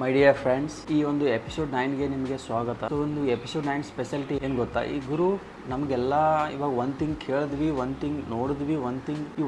My dear friends, ಈ ಒಂದು episode 9ಗೆ ನಿಮಗೆ ಸ್ವಾಗತ. ಒಂದು ಎಪಿಸೋಡ್ 9 ಸ್ಪೆಷಾಲಿಟಿ ಏನು ಗೊತ್ತಾ? ಈ ಗುರು ನಮಗೆಲ್ಲ ಇವಾಗ ಒಂದು ಥಿಂಗ್ ಕೇಳಿದ್ವಿ, ಒಂದು ಥಿಂಗ್ ನೋಡಿದ್ವಿ,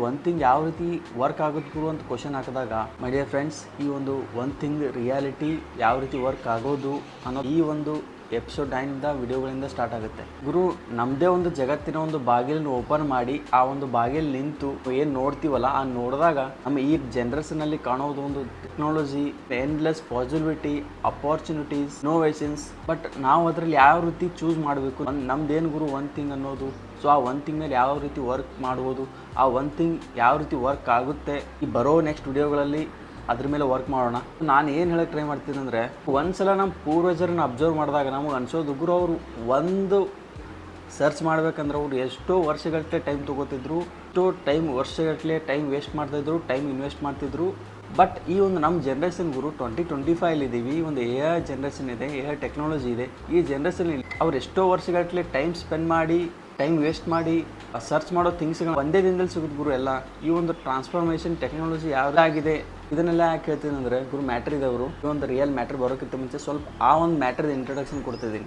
ಒಂದು ಥಿಂಗ್ ಯಾವ ರೀತಿ ವರ್ಕ್ ಆಗುತ್ತೆ ಗುರು ಅಂತ ಕ್ವಶನ್ ಹಾಕಿದಾಗ, ಮೈ ಡಿಯರ್ ಫ್ರೆಂಡ್ಸ್, ಈ ಒಂದು ಥಿಂಗ್ ರಿಯಾಲಿಟಿ ಯಾವ ರೀತಿ ವರ್ಕ್ ಆಗೋದು ಅನ್ನೋ ಈ ಒಂದು ಎಪಿಸೋಡ್ 9 ವಿಡಿಯೋಗಳಿಂದ ಸ್ಟಾರ್ಟ್ ಆಗುತ್ತೆ. ಗುರು ನಮ್ಮದೇ ಒಂದು ಜಗತ್ತಿನ ಒಂದು ಬಾಗಿಲನ್ನು ಓಪನ್ ಮಾಡಿ ಆ ಒಂದು ಬಾಗಿಲು ನಿಂತು ಏನು ನೋಡ್ತೀವಲ್ಲ, ಆ ನೋಡಿದಾಗ ನಮ್ಮ ಈ ಜನರೇಷನಲ್ಲಿ ಕಾಣೋದು ಒಂದು technology, endless possibility, opportunities, innovations. But ನಾವು ಅದರಲ್ಲಿ ಯಾವ ರೀತಿ ಚೂಸ್ ಮಾಡಬೇಕು, ನಮ್ದೇನು ಗುರು ಒಂದು ಥಿಂಗ್ ಅನ್ನೋದು. ಸೊ ಆ ಒಂದು ಥಿಂಗ್ ಮೇಲೆ ಯಾವ ರೀತಿ ವರ್ಕ್ ಮಾಡ್ಬೋದು, ಆ ಒಂದು ಥಿಂಗ್ ಯಾವ ರೀತಿ ವರ್ಕ್ ಆಗುತ್ತೆ, ಈ ಬರೋ ನೆಕ್ಸ್ಟ್ ವಿಡಿಯೋಗಳಲ್ಲಿ ಅದ್ರ ಮೇಲೆ ವರ್ಕ್ ಮಾಡೋಣ. ನಾನು ಏನು ಹೇಳಕ್ಕೆ ಟ್ರೈ ಮಾಡ್ತೀನಿ ಅಂದರೆ, ಒಂದ್ಸಲ ನಮ್ಮ ಪೂರ್ವಜರನ್ನ ಅಬ್ಸರ್ವ್ ಮಾಡಿದಾಗ ನಮಗೆ ಅನ್ಸೋದು ಗುರು ಅವರು ಒಂದು ಸರ್ಚ್ ಮಾಡ್ಬೇಕಂದ್ರೆ ಅವ್ರು ಎಷ್ಟೋ ವರ್ಷಗಟ್ಟಲೆ ಟೈಮ್ ತೊಗೋತಿದ್ರು, ವರ್ಷಗಟ್ಟಲೆ ಟೈಮ್ ವೇಸ್ಟ್ ಮಾಡ್ತಾಯಿದ್ರು, ಟೈಮ್ ಇನ್ವೆಸ್ಟ್ ಮಾಡ್ತಿದ್ರು. ಬಟ್ ಈ ಒಂದು ನಮ್ಮ ಜನ್ರೇಷನ್ ಗುರು 2025 ಇದ್ದೀವಿ, ಈ ಒಂದು ಎ ಐ ಜನ್ರೇಷನ್ ಇದೆ, ಎ ಐ ಟೆಕ್ನಾಲಜಿ ಇದೆ. ಈ ಜನ್ರೇಷನಲ್ಲಿ ಅವ್ರು ಎಷ್ಟೋ ವರ್ಷಗಟ್ಟಲೆ ಟೈಮ್ ಸ್ಪೆಂಡ್ ಮಾಡಿ, ಟೈಮ್ ವೇಸ್ಟ್ ಮಾಡಿ ಸರ್ಚ್ ಮಾಡೋ ಥಿಂಗ್ಸ್ಗಳು ಒಂದೇ ದಿನದಲ್ಲಿ ಸಿಗುತ್ತೆ ಗುರು ಎಲ್ಲ. ಈ ಒಂದು ಟ್ರಾನ್ಸ್ಫಾರ್ಮೇಷನ್ ಟೆಕ್ನಾಲಜಿ ಯಾವುದಾಗಿದೆ ಇದನ್ನೆಲ್ಲ ಯಾಕೆ ಹೇಳ್ತೀನಿ ಅಂದರೆ, ಗುರು ಮ್ಯಾಟ್ರ್ ಇದ್ದವರು ಈ ಒಂದು ರಿಯಲ್ ಮ್ಯಾಟ್ರ್ ಬರೋಕ್ಕಿಂತ ಮುಂಚೆ ಸ್ವಲ್ಪ ಆ ಒಂದು ಮ್ಯಾಟ್ರದ ಇಂಟ್ರೊಡಕ್ಷನ್ ಕೊಡ್ತಿದ್ದೀನಿ.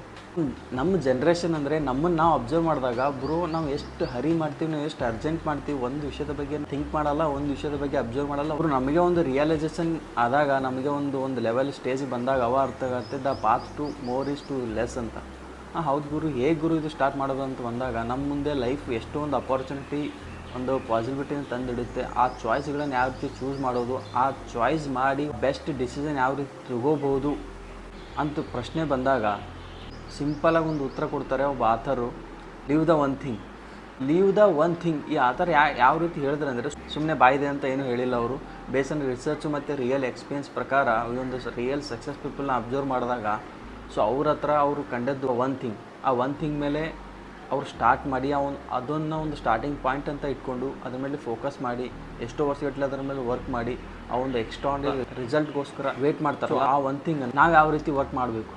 ನಮ್ಮ ಜನ್ರೇಷನ್ ಅಂದರೆ ನಮ್ಮನ್ನು ನಾವು ಅಬ್ಸರ್ವ್ ಮಾಡಿದಾಗ ಗುರು ನಾವು ಎಷ್ಟು ಹರಿ ಮಾಡ್ತೀವಿ, ನಾವು ಎಷ್ಟು ಅರ್ಜೆಂಟ್ ಮಾಡ್ತೀವಿ, ಒಂದು ವಿಷಯದ ಬಗ್ಗೆ ಥಿಂಕ್ ಮಾಡಲ್ಲ, ಒಂದು ವಿಷಯದ ಬಗ್ಗೆ ಅಬ್ಸರ್ವ್ ಮಾಡಲ್ಲ. ಅವರು ನಮಗೆ ಒಂದು ರಿಯಲೈಸೇಷನ್ ಆದಾಗ, ನಮಗೆ ಒಂದು ಲೆವೆಲ್ ಸ್ಟೇಜ್ ಬಂದಾಗ ಅವ ಅರ್ಥ ಆಗುತ್ತೆ, the path to more is to less ಅಂತ. ಹೌದು ಗುರು, ಹೇಗೆ ಗುರು ಇದು ಸ್ಟಾರ್ಟ್ ಮಾಡೋದು ಅಂತ ಬಂದಾಗ, ನಮ್ಮ ಮುಂದೆ ಲೈಫ್ ಎಷ್ಟೊಂದು ಅಪಾರ್ಚುನಿಟಿ, ಒಂದು ಪಾಸಿಬಿಲಿಟಿನ ತಂದಿಡುತ್ತೆ. ಆ ಚಾಯ್ಸ್ಗಳನ್ನು ಯಾವ ರೀತಿ ಚೂಸ್ ಮಾಡೋದು, ಆ ಚಾಯ್ಸ್ ಮಾಡಿ ಬೆಸ್ಟ್ ಡಿಸಿಷನ್ ಯಾವ ರೀತಿ ತಗೋಬೋದು ಅಂತ ಪ್ರಶ್ನೆ ಬಂದಾಗ ಸಿಂಪಲಾಗಿ ಒಂದು ಉತ್ತರ ಕೊಡ್ತಾರೆ ಒಬ್ಬ ಆಥರು, ಲೀವ್ ದ ಒನ್ ಥಿಂಗ್. ಈ ಆಥರ್ ಯಾವ ರೀತಿ ಹೇಳಿದ್ರೆ ಅಂದರೆ, ಸುಮ್ಮನೆ ಬಾಯಿದೆ ಅಂತ ಏನೂ ಹೇಳಿಲ್ಲ ಅವರು. ಬೇಸನ್ ರಿಸರ್ಚು ಮತ್ತು ರಿಯಲ್ ಎಕ್ಸ್ಪೀರಿಯನ್ಸ್ ಪ್ರಕಾರ ಈ ಒಂದು ರಿಯಲ್ ಸಕ್ಸಸ್ ಪೀಪಲ್ನ ಅಬ್ಸರ್ವ್ ಮಾಡಿದಾಗ, ಸೊ ಅವ್ರ ಹತ್ರ ಅವರು ಕಂಡದ್ದು ಒನ್ ಥಿಂಗ್. ಆ ಒನ್ ಥಿಂಗ್ ಮೇಲೆ ಅವ್ರು ಸ್ಟಾರ್ಟ್ ಮಾಡಿ ಅದನ್ನು ಒಂದು ಸ್ಟಾರ್ಟಿಂಗ್ ಪಾಯಿಂಟ್ ಅಂತ ಇಟ್ಕೊಂಡು ಅದ್ರ ಮೇಲೆ ಫೋಕಸ್ ಮಾಡಿ ಎಷ್ಟೋ ವರ್ಷಗಟ್ಟಲೆ ಅದರ ಮೇಲೆ ವರ್ಕ್ ಮಾಡಿ ಆ ಒಂದು ಎಕ್ಸ್ಟ್ರಾರ್ಡಿನರಿ ರಿಸಲ್ಟ್ಗೋಸ್ಕರ ವೇಟ್ ಮಾಡ್ತಾರೆ. ಆ ಒನ್ ಥಿಂಗ್ ನಾವು ಯಾವ ರೀತಿ ವರ್ಕ್ ಮಾಡಬೇಕು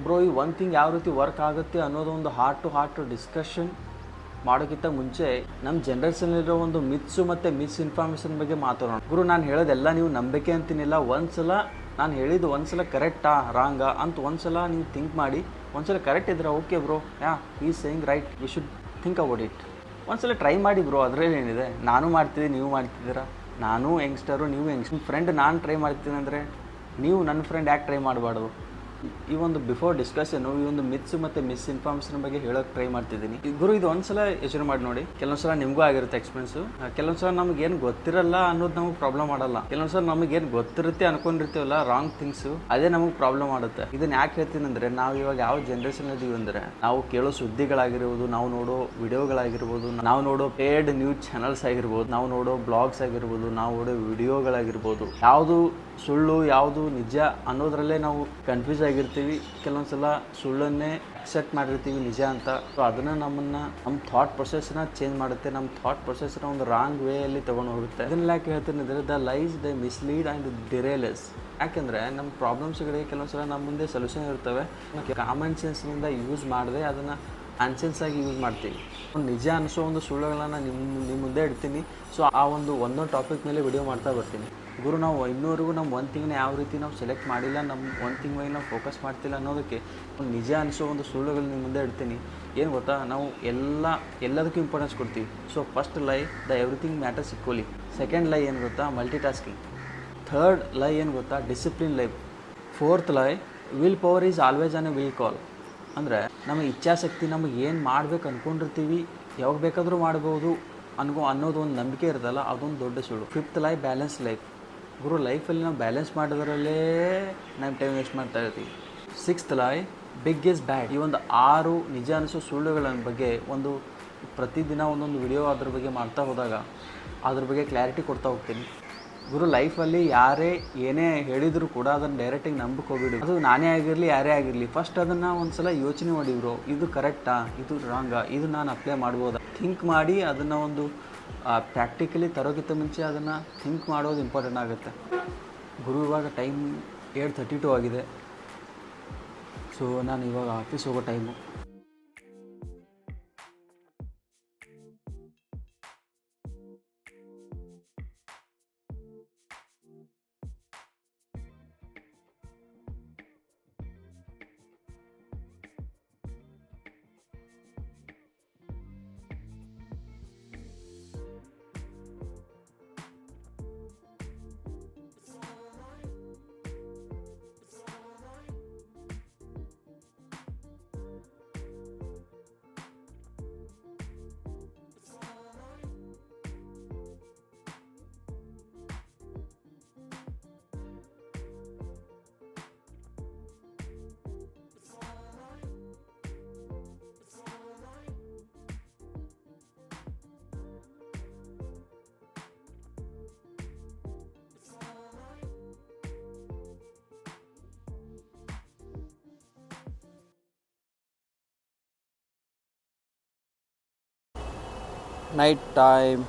ಬ್ರೋ, ಈ ಒನ್ ಥಿಂಗ್ ಯಾವ ರೀತಿ ವರ್ಕ್ ಆಗುತ್ತೆ ಅನ್ನೋದು ಒಂದು ಹಾರ್ಟ್ ಟು ಹಾರ್ಟ್ ಡಿಸ್ಕಷನ್ ಮಾಡೋಕ್ಕಿಂತ ಮುಂಚೆ ನಮ್ಮ ಜನ್ರೇಷನಲ್ಲಿರೋ ಒಂದು ಮಿತ್ಸು ಮತ್ತು ಮಿಸ್ಇನ್ಫಾರ್ಮೇಷನ್ ಬಗ್ಗೆ ಮಾತಾಡೋಣ. ಗುರು ನಾನು ಹೇಳೋದೆಲ್ಲ ನೀವು ನಂಬಿಕೆ ಅಂತೀನಿಲ್ಲ, ಒಂದ್ಸಲ ನಾನು ಹೇಳಿದ್ದು ಒಂದ್ಸಲ ಕರೆಕ್ಟಾ ರಾಂಗಾ ಅಂತ ಒಂದ್ಸಲ ನೀವು ಥಿಂಕ್ ಮಾಡಿ, ಒಂದ್ಸಲ ಕರೆಕ್ಟ್ ಇದ್ರೆ okay bro, is saying right, we should think about it. ಒಂದ್ಸಲ ಟ್ರೈ ಮಾಡಿ ಬ್ರೋ, ಅದರಲ್ಲಿ ಏನಿದೆ. ನಾನು ಮಾಡ್ತಿದ್ದೀನಿ, ನೀವು ಮಾಡ್ತಿದ್ದೀರಾ, ನಾನು ಯಂಗ್ಸ್ಟರು, ನೀವು ಯಂಗ್ಸ್ಟರ್. ಫ್ರೆಂಡ್ ನಾನು ಟ್ರೈ ಮಾಡ್ತೀನಿ ಅಂದರೆ ನೀವು ನನ್ನ ಫ್ರೆಂಡ್ ಯಾಕೆ ಟ್ರೈ ಮಾಡಬಾರ್ದು? ಈ ಒಂದು ಬಿಫೋರ್ ಡಿಸ್ಕಷನು ಈ ಒಂದು ಮಿತ್ಸು ಮತ್ತು ಮಿಸ್ಇನ್ಫಾರ್ಮೇಷನ್ ಬಗ್ಗೆ ಹೇಳೋಕ್ಕೆ ಟ್ರೈ ಮಾಡ್ತಿದ್ದೀನಿ. ಗುರು ಇದು ಒಂದ್ಸಲ ಯೋಚನೆ ಮಾಡಿ ನೋಡಿ, ಕೆಲವೊಂದ್ಸಲ ನಿಮಗೂ ಆಗಿರುತ್ತೆ ಎಕ್ಸ್ಪೀರಿಯನ್ಸು. ಕೆಲವೊಂದ್ಸಲ ನಮಗೇನು ಗೊತ್ತಿರಲ್ಲ ಅನ್ನೋದು ನಮಗೆ ಪ್ರಾಬ್ಲಮ್ ಮಾಡಲ್ಲ. ಕೆಲವೊಂದ್ಸಲ ನಮಗೇನು ಗೊತ್ತಿರುತ್ತೆ ಅನ್ಕೊಂಡಿರ್ತೀವಲ್ಲ ರಾಂಗ್ ಥಿಂಗ್ಸು, ಅದೇ ನಮಗೆ ಪ್ರಾಬ್ಲಮ್ ಮಾಡುತ್ತೆ. ಇದನ್ನ ಯಾಕೆ ಹೇಳ್ತೀನಿ ಅಂದರೆ, ನಾವು ಇವಾಗ ಯಾವ ಜನ್ರೇಷನ್ ಇದ್ದೀವಿ ಅಂದರೆ, ನಾವು ಕೇಳೋ ಸುದ್ದಿಗಳಾಗಿರ್ಬೋದು, ನಾವು ನೋಡೋ ವಿಡಿಯೋಗಳಾಗಿರ್ಬೋದು, ನಾವು ನೋಡೋ ಪೇಡ್ ನ್ಯೂಸ್ ಚಾನಲ್ಸ್ ಆಗಿರ್ಬೋದು, ನಾವು ನೋಡೋ ಬ್ಲಾಗ್ಸ್ ಆಗಿರ್ಬೋದು, ನಾವು ನೋಡೋ ವಿಡಿಯೋಗಳಾಗಿರ್ಬೋದು, ಯಾವುದು ಸುಳ್ಳು ಯಾವುದು ನಿಜ ಅನ್ನೋದ್ರಲ್ಲೇ ನಾವು ಕನ್ಫ್ಯೂಸ್ ಆಗಿರ್ತೀವಿ. ಕೆಲವೊಂದ್ಸಲ ಸುಳ್ಳನ್ನೇ ಅಕ್ಸೆಪ್ಟ್ ಮಾಡಿರ್ತೀವಿ ನಿಜ ಅಂತ. ಸೊ ಅದನ್ನು ನಮ್ಮ ಥಾಟ್ ಪ್ರೊಸೆಸ್ನ ಚೇಂಜ್ ಮಾಡುತ್ತೆ, ನಮ್ಮ ಥಾಟ್ ಪ್ರೊಸೆಸ್ನ ಒಂದು ರಾಂಗ್ ವೇಯಲ್ಲಿ ತೊಗೊಂಡು ಹೋಗುತ್ತೆ. ಅದನ್ನೆಲ್ಲ ಯಾಕೆ ಹೇಳ್ತೀನಿ ಅಂದರೆ, the lies the mislead and derails. ಯಾಕೆಂದರೆ ನಮ್ಮ ಪ್ರಾಬ್ಲಮ್ಸ್ಗಳಿಗೆ ಕೆಲವೊಂದ್ಸಲ ನಮ್ಮ ಮುಂದೆ ಸೊಲ್ಯೂಷನ್ ಇರ್ತವೆ, ಕಾಮನ್ ಸೆನ್ಸ್ನಿಂದ ಯೂಸ್ ಮಾಡದೆ ಅದನ್ನು ಆಗಿ ಯೂಸ್ ಮಾಡ್ತೀವಿ. ಒಂದು ನಿಜ ಅನಿಸೋ ಒಂದು ಸುಳ್ಳುಗಳನ್ನು ನಿಮ್ಮ ಮುಂದೆ ಇಡ್ತೀನಿ. ಸೊ ಆ ಒಂದೊಂದು ಟಾಪಿಕ್ ಮೇಲೆ ವಿಡಿಯೋ ಮಾಡ್ತಾ ಬರ್ತೀನಿ. ಗುರು ನಾವು ಇನ್ನೂವರೆಗೂ ನಮ್ಮ ಒಂದು ಥಿಂಗ್ನ ಯಾವ ರೀತಿ ನಾವು ಸೆಲೆಕ್ಟ್ ಮಾಡಿಲ್ಲ, ನಮ್ಮ ಒಂದು ಥಿಂಗ್ ಮೇಲೆ ನಾವು ಫೋಕಸ್ ಮಾಡ್ತಿಲ್ಲ ಅನ್ನೋದಕ್ಕೆ ಒಂದು ನಿಜ ಅನಿಸೋ ಒಂದು ಸುಳ್ಳುಗಳು ನಿಮ್ಮ ಮುಂದೆ ಇಡ್ತೀನಿ. ಏನು ಗೊತ್ತಾ, ನಾವು ಎಲ್ಲದಕ್ಕೂ ಇಂಪಾರ್ಟೆನ್ಸ್ ಕೊಡ್ತೀವಿ. ಸೊ ಫಸ್ಟ್ ಲೈ, the everything matters equally. Second ಲೈ ಏನು ಗೊತ್ತಾ, ಮಲ್ಟಿ ಟಾಸ್ಕಿಂಗ್. ಥರ್ಡ್ ಲೈ ಏನು ಗೊತ್ತಾ, ಡಿಸಿಪ್ಲಿನ್ ಲೈಫ್. ಫೋರ್ತ್ ಲೈ, will power is always on A will call. ಅಂದರೆ ನಮ್ಮ ಇಚ್ಛಾಶಕ್ತಿ, ನಮಗೆ ಏನು ಮಾಡ್ಬೇಕು ಅಂದ್ಕೊಂಡಿರ್ತೀವಿ, ಯಾವಾಗ ಬೇಕಾದರೂ ಮಾಡ್ಬೋದು ಅನ್ನೋದು ಒಂದು ನಂಬಿಕೆ ಇರ್ತಲ್ಲ, ಅದೊಂದು ದೊಡ್ಡ ಸುಳ್ಳು. ಫಿಫ್ತ್ ಲೈ, ಬ್ಯಾಲೆನ್ಸ್ ಲೈಫ್. ಗುರು ಲೈಫಲ್ಲಿ ನಾವು ಬ್ಯಾಲೆನ್ಸ್ ಮಾಡೋದ್ರಲ್ಲೇ ನಮ್ಮ ಟೈಮ್ ವೇಸ್ಟ್ ಮಾಡ್ತಾ ಇರ್ತೀವಿ. ಸಿಕ್ಸ್ತ್ ಲೈ, ಬಿಗ್ ಇಸ್ ಬ್ಯಾಡ್. ಈ ಒಂದು 6 ನಿಜ ಅನಿಸೋ ಸುಳ್ಳುಗಳ ಬಗ್ಗೆ ಪ್ರತಿದಿನ ಒಂದೊಂದು ವಿಡಿಯೋ ಅದ್ರ ಬಗ್ಗೆ ಮಾಡ್ತಾ ಹೋದಾಗ ಅದ್ರ ಬಗ್ಗೆ ಕ್ಲಾರಿಟಿ ಕೊಡ್ತಾ ಹೋಗ್ತೀನಿ. ಗುರು ಲೈಫಲ್ಲಿ ಯಾರೇ ಏನೇ ಹೇಳಿದರೂ ಕೂಡ ಅದನ್ನು ಡೈರೆಕ್ಟಾಗಿ ನಂಬಕ್ಕೆ ಹೋಗ್ಬಿಡಿ. ಅದು ನಾನೇ ಆಗಿರಲಿ ಯಾರೇ ಆಗಿರಲಿ, ಫಸ್ಟ್ ಅದನ್ನು ಒಂದು ಸಲ ಯೋಚನೆ ಮಾಡಿ, ಬ್ರೋ ಇದು ಕರೆಕ್ಟಾ, ಇದು ರಾಂಗಾ, ಇದು ನಾನು ಅಪ್ಲೈ ಮಾಡ್ಬೋದಾ, ಥಿಂಕ್ ಮಾಡಿ ಅದನ್ನು ಒಂದು ಪ್ರಾಕ್ಟಿಕಲಿ ತರೋಕ್ಕಿಂತ ಮುಂಚೆ ಅದನ್ನು ಥಿಂಕ್ ಮಾಡೋದು ಇಂಪಾರ್ಟೆಂಟ್ ಆಗುತ್ತೆ. ಗುರು ಇವಾಗ ಟೈಮ್ 7:32 ಆಗಿದೆ. ಸೊ ನಾನು ಇವಾಗ ಆಫೀಸ್ ಹೋಗೋ ಟೈಮು. Night time